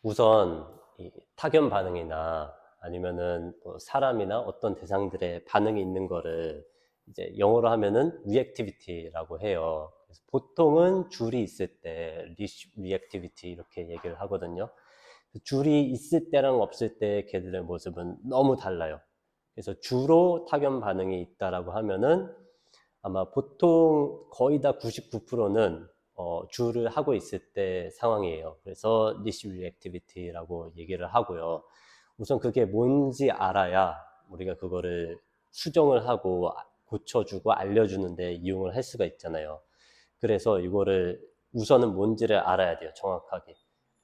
우선 이 타견 반응이나 아니면은 뭐 사람이나 어떤 대상들의 반응이 있는 거를 이제 영어로 하면은 reactivity라고 해요. 그래서 보통은 줄이 있을 때 reactivity 이렇게 얘기를 하거든요. 줄이 있을 때랑 없을 때 걔들의 모습은 너무 달라요. 그래서 주로 타견 반응이 있다라고 하면은 아마 보통 거의 다 99%는 주를 하고 있을 때 상황이에요. 그래서 niche reactivity라고 얘기를 하고요. 우선 그게 뭔지 알아야 우리가 그거를 수정을 하고 고쳐주고 알려주는데 이용을 할 수가 있잖아요. 그래서 이거를 우선은 뭔지를 알아야 돼요. 정확하게.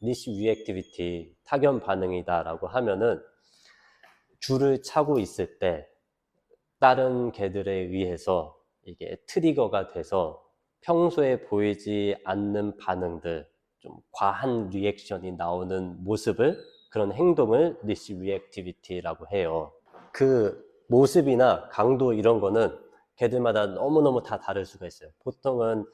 niche reactivity, 타견 반응이다라고 하면은 줄을 차고 있을 때 다른 개들에 의해서 이게 트리거가 돼서 평소에 보이지 않는 반응들, 좀 과한 리액션이 나오는 모습을, 그런 행동을 niche reactivity라고 해요. 그 모습이나 강도 이런 거는 개들마다 너무너무 다 다를 수가 있어요. 보통은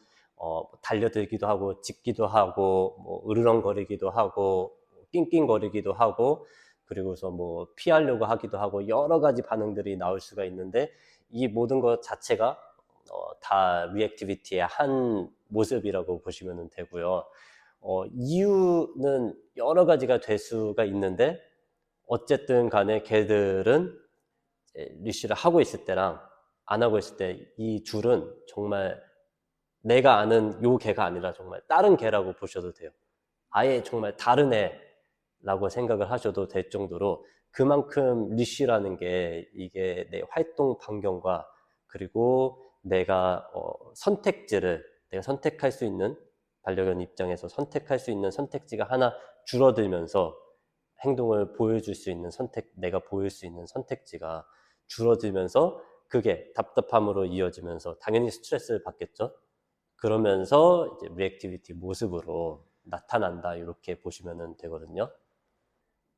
달려들기도 하고 짖기도 하고 뭐 으르렁거리기도 하고 낑낑거리기도 하고 그리고서 뭐 피하려고 하기도 하고 여러 가지 반응들이 나올 수가 있는데 이 모든 것 자체가 다 리액티비티의 한 모습이라고 보시면 되고요. 이유는 여러 가지가 될 수가 있는데 어쨌든 간에 걔들은 리쉬를 하고 있을 때랑 안 하고 있을 때 이 줄은 정말 내가 아는 요 개가 아니라 정말 다른 개라고 보셔도 돼요. 아예 정말 다른 애라고 생각을 하셔도 될 정도로 그만큼 리쉬라는 게 이게 내 활동 반경과 그리고 내가 선택지를 내가 선택할 수 있는 반려견 입장에서 선택할 수 있는 선택지가 하나 줄어들면서 행동을 보여줄 수 있는 내가 보일 수 있는 선택지가 줄어들면서 그게 답답함으로 이어지면서 당연히 스트레스를 받겠죠. 그러면서 이제 리액티비티 모습으로 나타난다 이렇게 보시면 되거든요.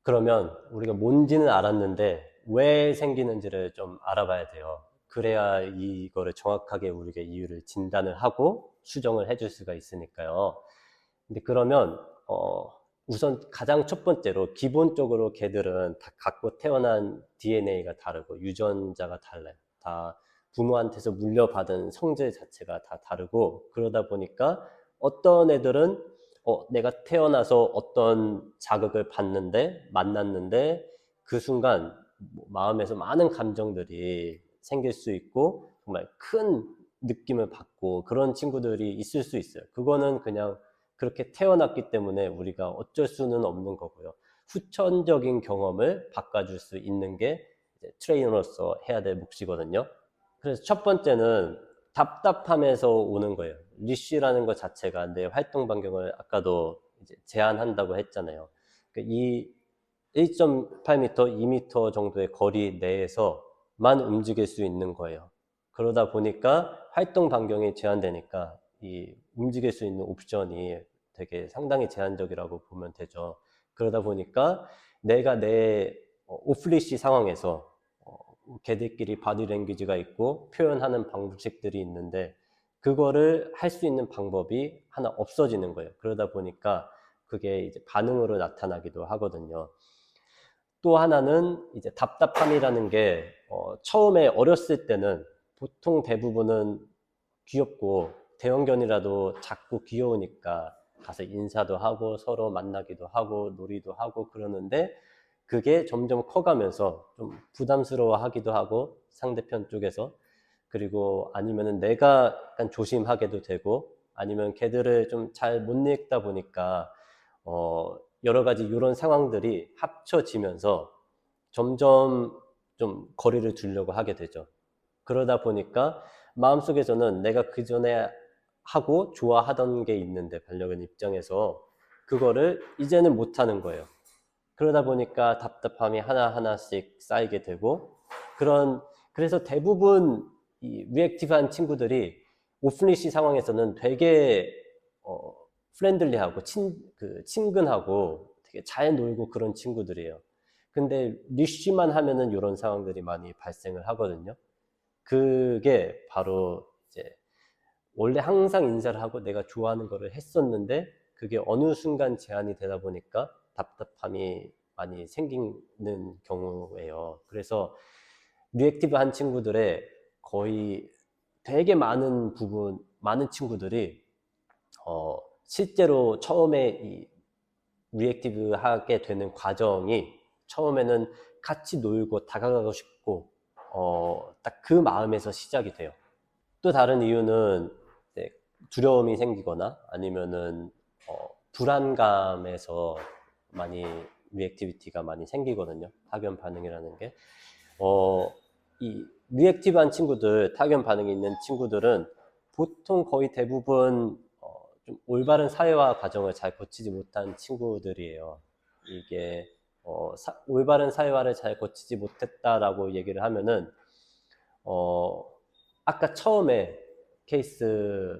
그러면 우리가 뭔지는 알았는데 왜 생기는지를 좀 알아봐야 돼요. 그래야 이거를 정확하게 우리가 이유를 진단을 하고 수정을 해줄 수가 있으니까요. 근데 그러면 우선 가장 첫 번째로 기본적으로 개들은 다 갖고 태어난 DNA가 다르고 유전자가 달라요. 다 부모한테서 물려받은 성질 자체가 다 다르고 그러다 보니까 어떤 애들은 내가 태어나서 어떤 자극을 받는데 만났는데 그 순간 마음에서 많은 감정들이 생길 수 있고 정말 큰 느낌을 받고 그런 친구들이 있을 수 있어요. 그거는 그냥 그렇게 태어났기 때문에 우리가 어쩔 수는 없는 거고요. 후천적인 경험을 바꿔줄 수 있는 게 트레이너로서 해야 될 몫이거든요. 그래서 첫 번째는 답답함에서 오는 거예요. 리쉬라는 것 자체가 내 활동 반경을 아까도 이제 제한한다고 했잖아요. 이 1.8m, 2m 정도의 거리 내에서만 움직일 수 있는 거예요. 그러다 보니까 활동 반경이 제한되니까 이 움직일 수 있는 옵션이 되게 상당히 제한적이라고 보면 되죠. 그러다 보니까 내가 내 오프리시 상황에서 걔들끼리 바디 랭귀지가 있고 표현하는 방식들이 있는데 그거를 할 수 있는 방법이 하나 없어지는 거예요. 그러다 보니까 그게 이제 반응으로 나타나기도 하거든요. 또 하나는 이제 답답함이라는 게 처음에 어렸을 때는 보통 대부분은 귀엽고 대형견이라도 작고 귀여우니까 가서 인사도 하고 서로 만나기도 하고 놀이도 하고 그러는데 그게 점점 커가면서 좀 부담스러워 하기도 하고 상대편 쪽에서 그리고 아니면은 내가 약간 조심하게도 되고 아니면 걔들을 좀 잘 못 읽다 보니까 여러 가지 이런 상황들이 합쳐지면서 점점 좀 거리를 두려고 하게 되죠. 그러다 보니까 마음속에서는 내가 그 전에 하고 좋아하던 게 있는데 반려견 입장에서 그거를 이제는 못하는 거예요. 그러다 보니까 답답함이 하나하나씩 쌓이게 되고 그래서 대부분 이 리액티브한 친구들이 오프리시 상황에서는 되게 프렌들리하고 친근하고 되게 잘 놀고 그런 친구들이에요. 근데 리쉬만 하면은 이런 상황들이 많이 발생을 하거든요. 그게 바로 이제 원래 항상 인사를 하고 내가 좋아하는 거를 했었는데 그게 어느 순간 제한이 되다 보니까 답답함이 많이 생기는 경우예요. 그래서 리액티브한 친구들의 거의 되게 많은 친구들이 실제로 처음에 이 리액티브하게 되는 과정이 처음에는 같이 놀고 다가가고 싶고 딱 그 마음에서 시작이 돼요. 또 다른 이유는 두려움이 생기거나 아니면은 불안감에서 많이 리액티비티가 많이 생기거든요. 타견 반응이라는 게. 이 리액티브한 친구들, 타견 반응이 있는 친구들은 보통 거의 대부분 좀 올바른 사회화 과정을 잘 거치지 못한 친구들이에요. 이게 올바른 사회화를 잘 거치지 못했다라고 얘기를 하면은 아까 처음에 케이스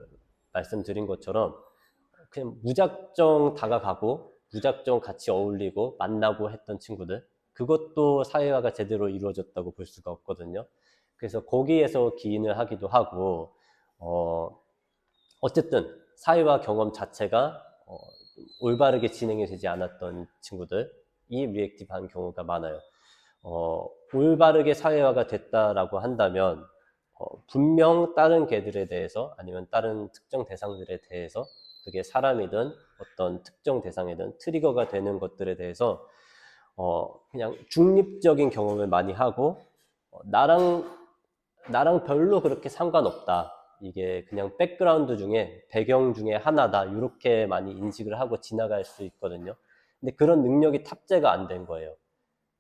말씀드린 것처럼 그냥 무작정 다가가고 무작정 같이 어울리고 만나고 했던 친구들, 그것도 사회화가 제대로 이루어졌다고 볼 수가 없거든요. 그래서 거기에서 기인을 하기도 하고 어쨌든 사회화 경험 자체가 올바르게 진행이 되지 않았던 친구들이 리액티브한 경우가 많아요. 올바르게 사회화가 됐다라고 한다면 분명 다른 개들에 대해서 아니면 다른 특정 대상들에 대해서 그게 사람이든 어떤 특정 대상이든 트리거가 되는 것들에 대해서 그냥 중립적인 경험을 많이 하고 나랑 별로 그렇게 상관없다. 이게 그냥 백그라운드 중에 배경 중에 하나다. 이렇게 많이 인식을 하고 지나갈 수 있거든요. 근데 그런 능력이 탑재가 안 된 거예요.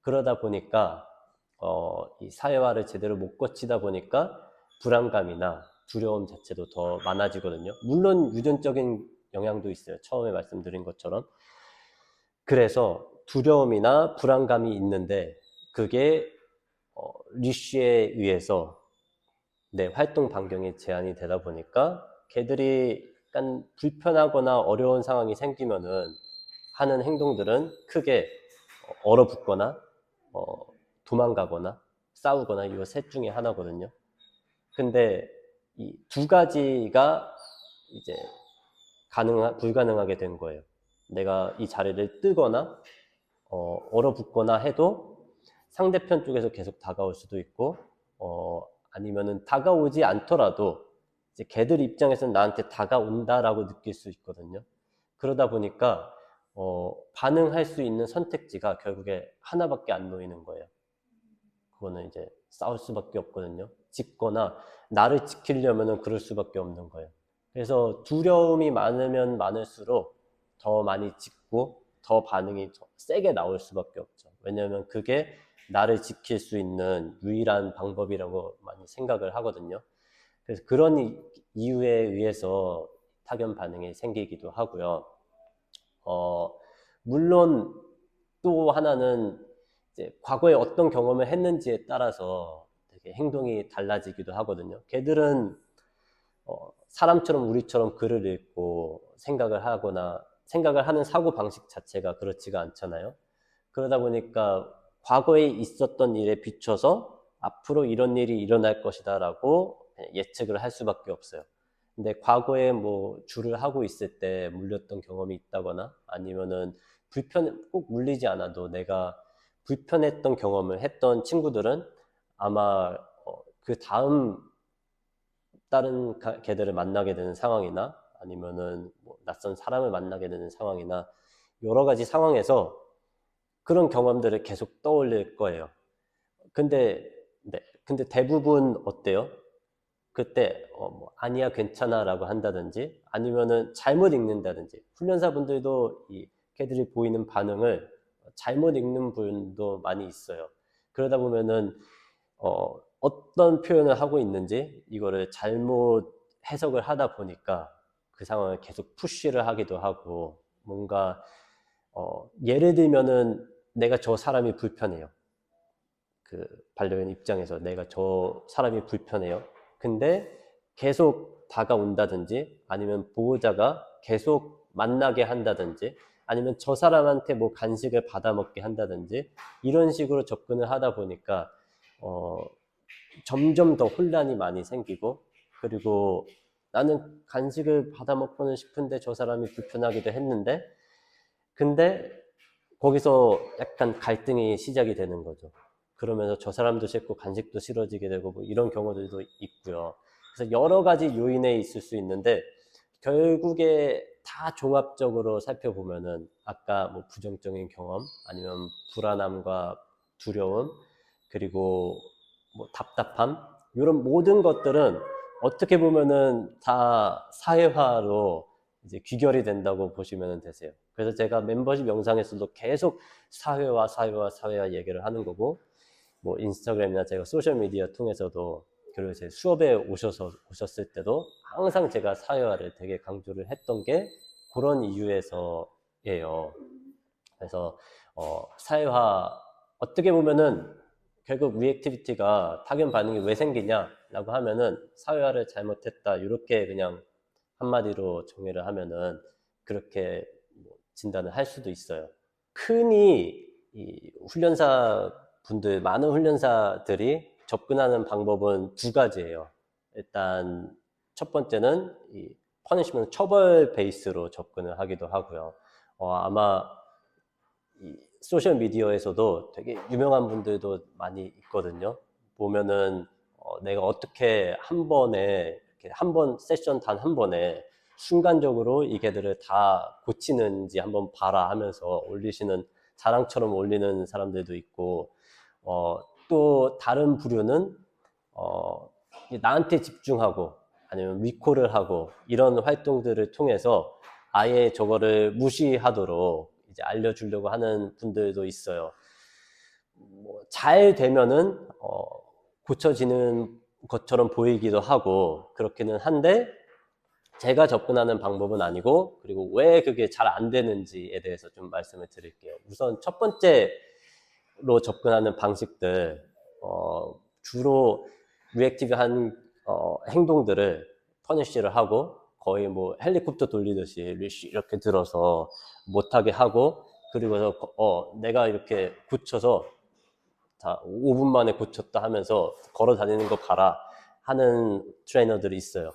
그러다 보니까 이 사회화를 제대로 못 거치다 보니까 불안감이나 두려움 자체도 더 많아지거든요. 물론 유전적인 영향도 있어요. 처음에 말씀드린 것처럼. 그래서 두려움이나 불안감이 있는데 그게 리쉬에 의해서 내 활동 반경이 제한이 되다 보니까 걔들이 약간 불편하거나 어려운 상황이 생기면은 하는 행동들은 크게 얼어붙거나 도망가거나 싸우거나 이 셋 중에 하나거든요. 근데 이 두 가지가 이제 불가능하게 된 거예요. 내가 이 자리를 뜨거나 얼어붙거나 해도 상대편 쪽에서 계속 다가올 수도 있고 아니면은 다가오지 않더라도 이제 걔들 입장에서는 나한테 다가온다라고 느낄 수 있거든요. 그러다 보니까 반응할 수 있는 선택지가 결국에 하나밖에 안 놓이는 거예요. 그거는 이제 싸울 수밖에 없거든요. 짖거나 나를 지키려면은 그럴 수밖에 없는 거예요. 그래서 두려움이 많으면 많을수록 더 많이 짖고 더 반응이 더 세게 나올 수밖에 없죠. 왜냐하면 그게 나를 지킬 수 있는 유일한 방법이라고 많이 생각을 하거든요. 그래서 그런 이유에 의해서 타견 반응이 생기기도 하고요. 물론 또 하나는 이제 과거에 어떤 경험을 했는지에 따라서 되게 행동이 달라지기도 하거든요. 걔들은 사람처럼 우리처럼 글을 읽고 생각을 하는 사고 방식 자체가 그렇지가 않잖아요. 그러다 보니까 과거에 있었던 일에 비춰서 앞으로 이런 일이 일어날 것이다라고 예측을 할 수밖에 없어요. 근데 과거에 뭐 줄을 하고 있을 때 물렸던 경험이 있다거나 아니면은 꼭 물리지 않아도 내가 불편했던 경험을 했던 친구들은 아마 그 다음 다른 개들을 만나게 되는 상황이나 아니면은 뭐 낯선 사람을 만나게 되는 상황이나 여러 가지 상황에서 그런 경험들을 계속 떠올릴 거예요. 근데 대부분 어때요? 그때 아니야 괜찮아라고 한다든지 아니면은 잘못 읽는다든지 훈련사분들도 이 개들이 보이는 반응을 잘못 읽는 분도 많이 있어요. 그러다 보면은 어떤 표현을 하고 있는지 이거를 잘못 해석을 하다 보니까 그 상황을 계속 푸시를 하기도 하고 뭔가 예를 들면은 내가 저 사람이 불편해요. 그 반려견 입장에서 내가 저 사람이 불편해요. 근데 계속 다가온다든지 아니면 보호자가 계속 만나게 한다든지 아니면 저 사람한테 뭐 간식을 받아먹게 한다든지 이런 식으로 접근을 하다 보니까 점점 더 혼란이 많이 생기고 그리고 나는 간식을 받아먹고는 싶은데 저 사람이 불편하기도 했는데 근데 거기서 약간 갈등이 시작이 되는 거죠. 그러면서 저 사람도 싫고 간식도 싫어지게 되고 뭐 이런 경우들도 있고요. 그래서 여러 가지 요인에 있을 수 있는데 결국에 다 종합적으로 살펴보면은 아까 뭐 부정적인 경험 아니면 불안함과 두려움 그리고 뭐 답답함 이런 모든 것들은 어떻게 보면은 다 사회화로 이제 귀결이 된다고 보시면 되세요. 그래서 제가 멤버십 영상에서도 계속 사회화 얘기를 하는 거고, 뭐 인스타그램이나 제가 소셜 미디어 통해서도 그리고 제 수업에 오셨을 때도 항상 제가 사회화를 되게 강조를 했던 게 그런 이유에서예요. 그래서 사회화 어떻게 보면은 결국 리액티비티가 타격 반응이 왜 생기냐라고 하면은 사회화를 잘못했다 이렇게 그냥 한마디로 정의를 하면은 그렇게 진단을 할 수도 있어요. 흔히 이 훈련사 분들 많은 훈련사들이 접근하는 방법은 두 가지예요. 일단 첫 번째는 이 퍼니시먼트 처벌 베이스로 접근을 하기도 하고요. 아마 이 소셜 미디어에서도 되게 유명한 분들도 많이 있거든요. 보면은 내가 어떻게 한 번에 한 번 세션 단 한 번에 순간적으로 이 개들을 다 고치는지 한번 봐라 하면서 올리시는 자랑처럼 올리는 사람들도 있고 또 다른 부류는 나한테 집중하고 아니면 리콜을 하고 이런 활동들을 통해서 아예 저거를 무시하도록 이제 알려주려고 하는 분들도 있어요. 잘 되면은 고쳐지는 것처럼 보이기도 하고 그렇기는 한데 제가 접근하는 방법은 아니고 그리고 왜 그게 잘 안 되는지에 대해서 좀 말씀을 드릴게요. 우선 첫 번째로 접근하는 방식들 주로 리액티브한 행동들을 퍼니쉬를 하고 거의 뭐 헬리콥터 돌리듯이 리쉬 이렇게 들어서 못하게 하고 그리고서 내가 이렇게 고쳐서 다 5분 만에 고쳤다 하면서 걸어 다니는 거 봐라 하는 트레이너들이 있어요.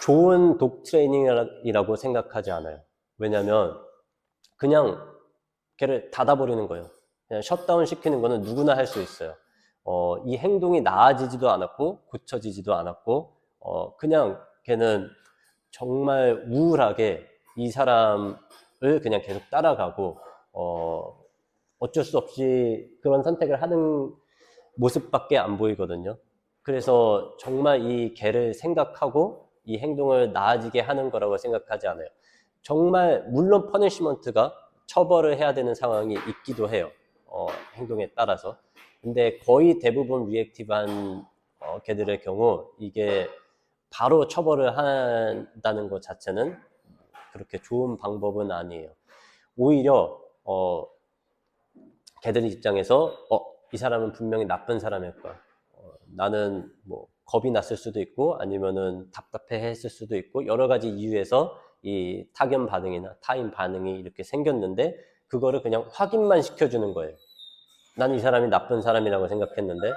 좋은 독 트레이닝이라고 생각하지 않아요. 왜냐면 그냥 걔를 닫아버리는 거예요. 그냥 셧다운 시키는 거는 누구나 할 수 있어요. 이 행동이 나아지지도 않았고 고쳐지지도 않았고 그냥 걔는 정말 우울하게 이 사람을 그냥 계속 따라가고 어쩔 수 없이 그런 선택을 하는 모습밖에 안 보이거든요. 그래서 정말 이 개를 생각하고 이 행동을 나아지게 하는 거라고 생각하지 않아요. 정말 물론 퍼니시먼트가 처벌을 해야 되는 상황이 있기도 해요. 행동에 따라서. 근데 거의 대부분 리액티브한 개들의 경우 이게 바로 처벌을 한다는 것 자체는 그렇게 좋은 방법은 아니에요. 오히려 걔들 입장에서 이 사람은 분명히 나쁜 사람일 거야. 나는 뭐 겁이 났을 수도 있고 아니면은 답답해 했을 수도 있고 여러 가지 이유에서 이 타견 반응이나 타인 반응이 이렇게 생겼는데 그거를 그냥 확인만 시켜주는 거예요. 난 이 사람이 나쁜 사람이라고 생각했는데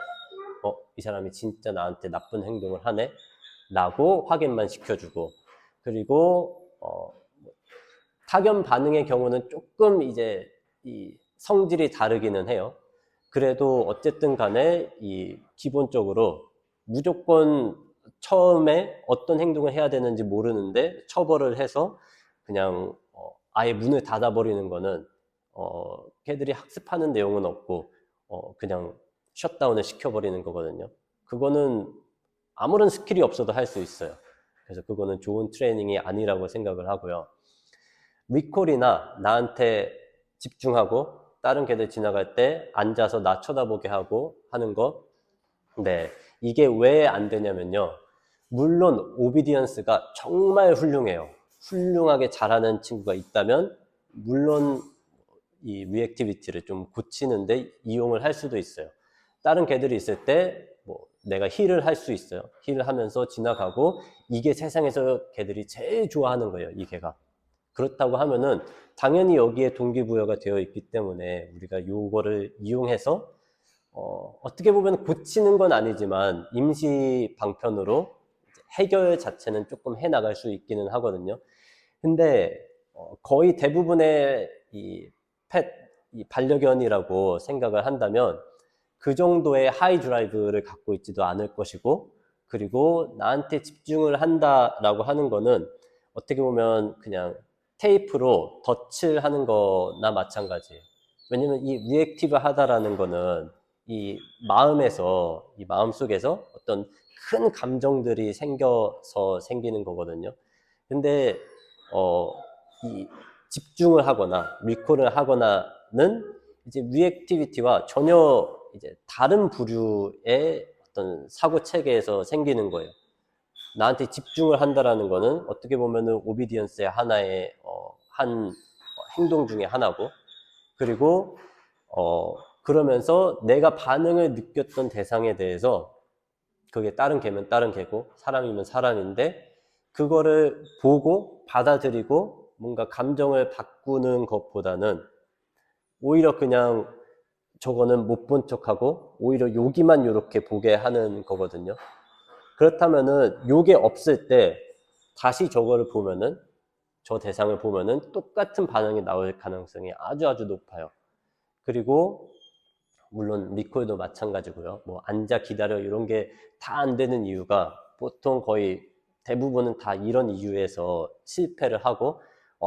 이 사람이 진짜 나한테 나쁜 행동을 하네 라고 확인만 시켜주고 그리고 타견 반응의 경우는 조금 이제 이 성질이 다르기는 해요. 그래도 어쨌든 간에 이 기본적으로 무조건 처음에 어떤 행동을 해야 되는지 모르는데 처벌을 해서 그냥 아예 문을 닫아버리는 거는 걔들이 학습하는 내용은 없고 그냥 셧다운을 시켜버리는 거거든요. 그거는 아무런 스킬이 없어도 할 수 있어요. 그래서 그거는 좋은 트레이닝이 아니라고 생각을 하고요. 리콜이나 나한테 집중하고 다른 개들 지나갈 때 앉아서 나 쳐다보게 하고 하는 거 네, 이게 왜 안 되냐면요. 물론 오비디언스가 정말 훌륭해요. 훌륭하게 잘하는 친구가 있다면 물론 이 리액티비티를 좀 고치는데 이용을 할 수도 있어요. 다른 개들이 있을 때 뭐 내가 힐을 할 수 있어요. 힐을 하면서 지나가고 이게 세상에서 개들이 제일 좋아하는 거예요. 이 개가. 그렇다고 하면은 당연히 여기에 동기부여가 되어 있기 때문에 우리가 요거를 이용해서 어떻게 보면 고치는 건 아니지만 임시 방편으로 해결 자체는 조금 해나갈 수 있기는 하거든요. 근데 거의 대부분의 이 반려견이라고 생각을 한다면 그 정도의 하이 드라이브를 갖고 있지도 않을 것이고, 그리고 나한테 집중을 한다라고 하는 거는 어떻게 보면 그냥 테이프로 덧칠 하는 거나 마찬가지예요. 왜냐면 이 리액티브 하다라는 거는 이 마음 속에서 어떤 큰 감정들이 생겨서 생기는 거거든요. 근데, 이 집중을 하거나, 리콜을 하거나는 이제 리액티비티와 전혀 이제 다른 부류의 어떤 사고 체계에서 생기는 거예요. 나한테 집중을 한다라는 거는 어떻게 보면은 오비디언스의 하나의 한 행동 중에 하나고, 그리고 그러면서 내가 반응을 느꼈던 대상에 대해서, 그게 다른 개면 다른 개고 사람이면 사람인데, 그거를 보고 받아들이고 뭔가 감정을 바꾸는 것보다는 오히려 그냥 저거는 못 본 척하고 오히려 여기만 이렇게 보게 하는 거거든요. 그렇다면은 요게 없을 때 다시 저거를 보면은, 저 대상을 보면은 똑같은 반응이 나올 가능성이 아주 아주 높아요. 그리고 물론 리콜도 마찬가지고요. 뭐 앉아 기다려 이런 게 다 안 되는 이유가 보통 거의 대부분은 다 이런 이유에서 실패를 하고,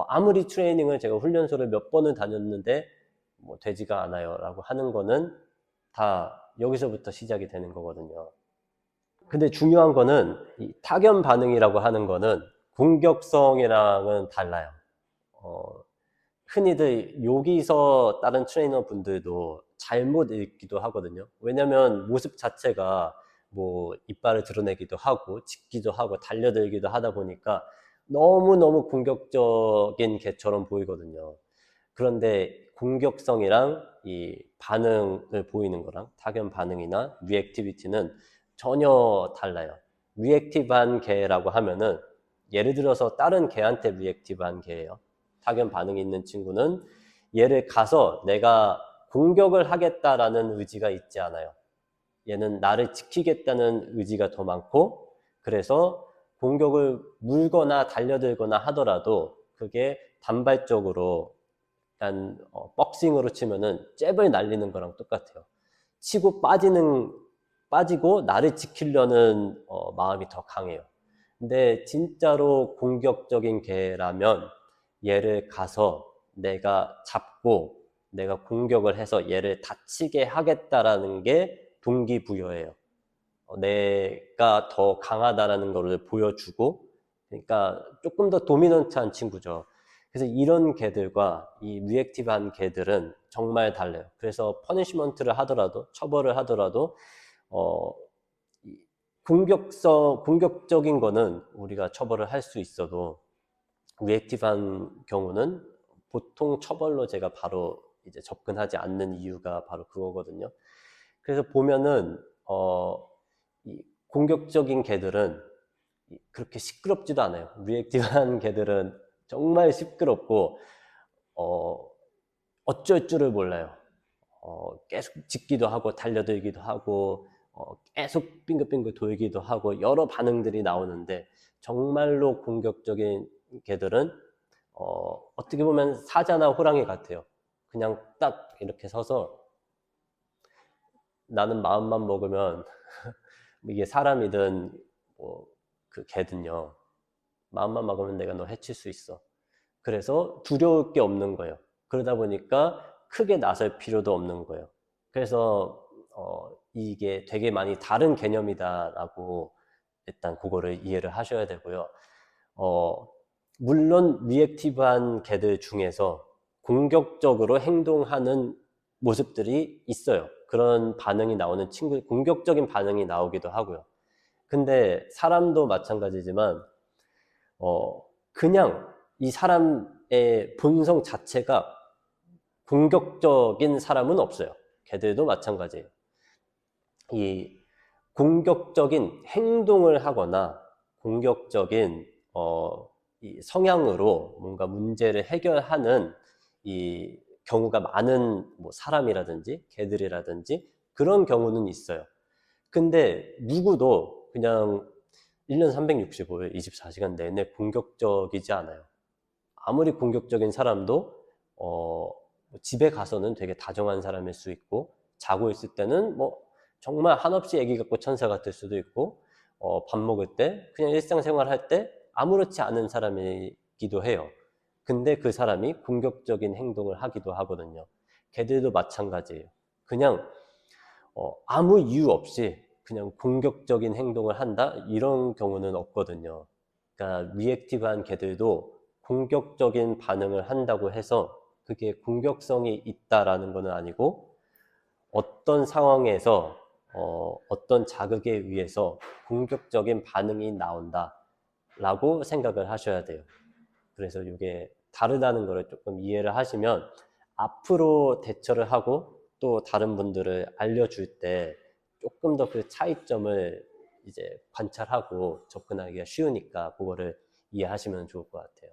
아무리 트레이닝을 제가 훈련소를 몇 번을 다녔는데 뭐 되지가 않아요 라고 하는 거는 다 여기서부터 시작이 되는 거거든요. 근데 중요한 거는 이 타견 반응이라고 하는 거는 공격성이랑은 달라요. 흔히들 여기서 다른 트레이너 분들도 잘못 읽기도 하거든요. 왜냐면 모습 자체가 뭐 이빨을 드러내기도 하고 짖기도 하고 달려들기도 하다 보니까 너무너무 공격적인 개처럼 보이거든요. 그런데 공격성이랑 이 반응을 보이는 거랑 타견 반응이나 리액티비티는 전혀 달라요. 리액티브한 개라고 하면은 예를 들어서 다른 개한테 리액티브한 개예요. 타견 반응이 있는 친구는 얘를 가서 내가 공격을 하겠다라는 의지가 있지 않아요. 얘는 나를 지키겠다는 의지가 더 많고, 그래서 공격을 물거나 달려들거나 하더라도 그게 단발적으로, 약간 복싱으로 치면은 잽을 날리는 거랑 똑같아요. 치고 빠지고 나를 지키려는 마음이 더 강해요. 근데 진짜로 공격적인 개라면 얘를 가서 내가 잡고 내가 공격을 해서 얘를 다치게 하겠다라는 게 동기부여예요. 내가 더 강하다라는 것을 보여주고, 그러니까 조금 더 도미넌트한 친구죠. 그래서 이런 개들과 이 리액티브한 개들은 정말 달라요. 그래서 퍼니시먼트를 하더라도, 처벌을 하더라도 공격적인 거는 우리가 처벌을 할 수 있어도 리액티브한 경우는 보통 처벌로 제가 바로 이제 접근하지 않는 이유가 바로 그거거든요. 그래서 보면은 이 공격적인 개들은 그렇게 시끄럽지도 않아요. 리액티브한 개들은 정말 시끄럽고 어쩔 줄을 몰라요. 계속 짖기도 하고 달려들기도 하고 계속 빙글빙글 돌기도 하고 여러 반응들이 나오는데, 정말로 공격적인 개들은 어떻게 보면 사자나 호랑이 같아요. 그냥 딱 이렇게 서서 나는 마음만 먹으면 이게 사람이든 뭐 그 개든요, 마음만 먹으면 내가 너 해칠 수 있어. 그래서 두려울 게 없는 거예요. 그러다 보니까 크게 나설 필요도 없는 거예요. 그래서 이게 되게 많이 다른 개념이다라고 일단 그거를 이해를 하셔야 되고요. 물론 리액티브한 개들 중에서 공격적으로 행동하는 모습들이 있어요. 그런 반응이 나오는 친구, 공격적인 반응이 나오기도 하고요. 근데 사람도 마찬가지지만 그냥 이 사람의 본성 자체가 공격적인 사람은 없어요. 개들도 마찬가지예요. 이 공격적인 행동을 하거나 공격적인 이 성향으로 뭔가 문제를 해결하는 이 경우가 많은 뭐 사람이라든지 개들이라든지 그런 경우는 있어요. 근데 누구도 그냥 1년 365일 24시간 내내 공격적이지 않아요. 아무리 공격적인 사람도 집에 가서는 되게 다정한 사람일 수 있고, 자고 있을 때는 뭐 정말 한없이 애기 같고 천사 같을 수도 있고, 밥 먹을 때 그냥 일상생활 할 때 아무렇지 않은 사람이기도 해요. 근데 그 사람이 공격적인 행동을 하기도 하거든요. 개들도 마찬가지예요. 그냥 아무 이유 없이 그냥 공격적인 행동을 한다? 이런 경우는 없거든요. 그러니까 리액티브한 개들도 공격적인 반응을 한다고 해서 그게 공격성이 있다라는 것은 아니고, 어떤 상황에서 어떤 자극에 의해서 공격적인 반응이 나온다라고 생각을 하셔야 돼요. 그래서 이게 다르다는 것을 조금 이해를 하시면 앞으로 대처를 하고 또 다른 분들을 알려줄 때 조금 더 그 차이점을 이제 관찰하고 접근하기가 쉬우니까 그거를 이해하시면 좋을 것 같아요.